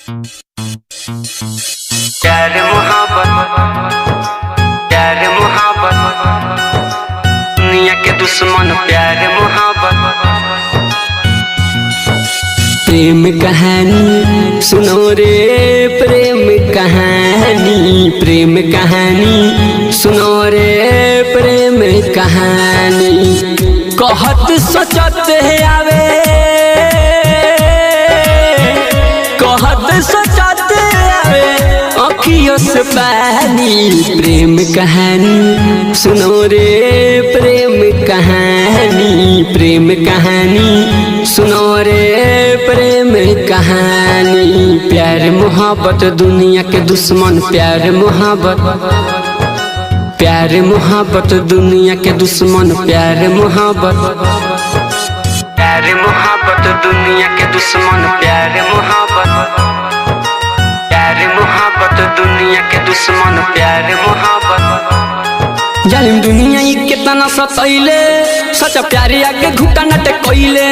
प्यार मोहब्बत दुनिया के दुश्मन प्यार मोहब्बत। प्रेम कहानी सुनो रे, प्रेम कहानी सुनो रे, प्रेम कहानी कहत सोचत है आवे, कहत सोचत आवे अखियों से पानी। प्रेम कहानी सुनो रे, प्रेम कहानी सुनो रे, प्रेम कहानी। प्यार मोहब्बत दुनिया के दुश्मन प्यार मोहब्बत, प्यार मोहब्बत दुनिया के दुश्मन प्यार मोहब्बत, प्यार मोहब्बत दुनिया के दुश्मन प्यार मोहब्बत, प्यार मोहब्बत दुनिया के दुश्मन प्यार मोहब्बत। जालिम दुनिया ही कितना सतैले, सच्चा प्यारे आके घुटा नट कोइले,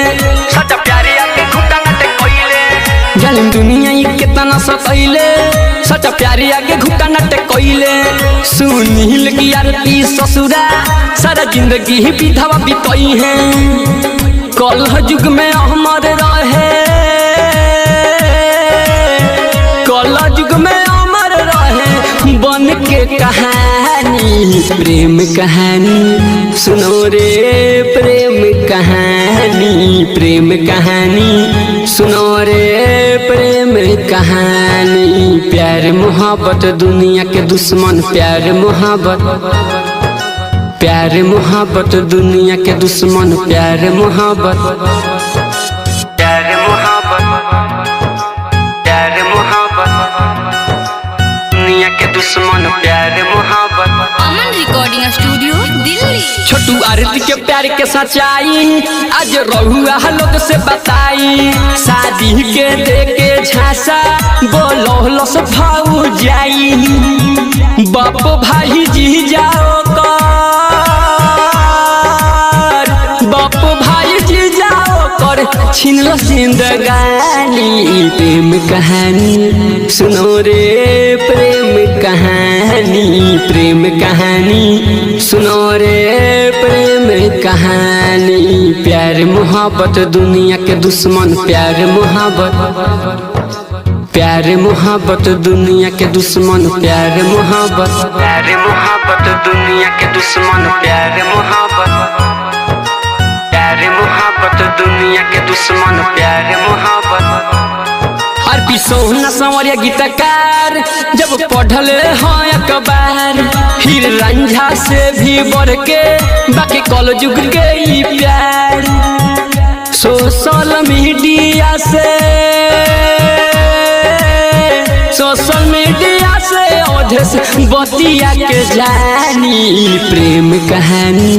सच्चा प्यारे आके घुटा नट कोइले। जालिम दुनिया ही कितना सतैले, सच्चा प्यारे आके घुटा नट कोइले। सुनील की आरती ससुरा सारा जिंदगी ही विधवा बिताई है, कल युग में अमर रहे, कल युग में अमर रहे बन के कहानी। प्रेम कहानी सुनो रे, प्रेम कहानी सुनो रे, प्रेम कहानी। प्यार मोहब्बत दुनिया के दुश्मन प्यार मोहब्बत, प्यार मोहब्बत दुनिया के दुश्मन प्यार मोहब्बत, प्यार मोहब्बत, प्यार मोहब्बत दुनिया के दुश्मन प्यार मोहब्बत। अमन रिकॉर्डिंग स्टूडियो दिल्ली। छोटू आरती के प्यार के सच्चाई आज रहुआ लोग से बताई, शादी के देके झांसा बोलो लस भाऊ जाई। बाप भाई जी जाओ कर, बाप भाई जी जाओ कर छीन लो जिंदगानी। प्रेम कहानी सुनो रे, प्रेम कहानी सुनो रे, प्रेम कहानी। प्यार मोहब्बत दुनिया के दुश्मन प्यार मोहब्बत, प्यार मोहब्बत दुनिया के दुश्मन प्यार मोहब्बत, प्यार मोहब्बत दुनिया के दुश्मन प्यार मोहब्बत, प्यार मोहब्बत दुनिया के दुश्मन प्यार मोहब्बत। आरपी सोहना संवरिया गीतकार जब पढ़ले हैं अखबार, फिर रंझा से भी बढ़ के बाकी कल युग के ही प्यार। सोशल मीडिया से ओढ़े से बतिया के जानी। प्रेम कहानी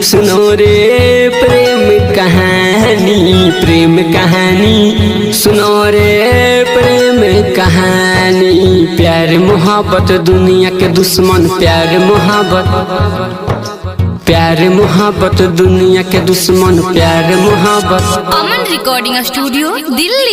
सुनो रे, प्रेम कहानी सुनो रे, प्रेम कहानी। प्यार मोहब्बत दुनिया के दुश्मन प्यार मोहब्बत, प्यार मोहब्बत दुनिया के दुश्मन प्यार मोहब्बत। अमन रिकॉर्डिंग स्टूडियो दिल्ली।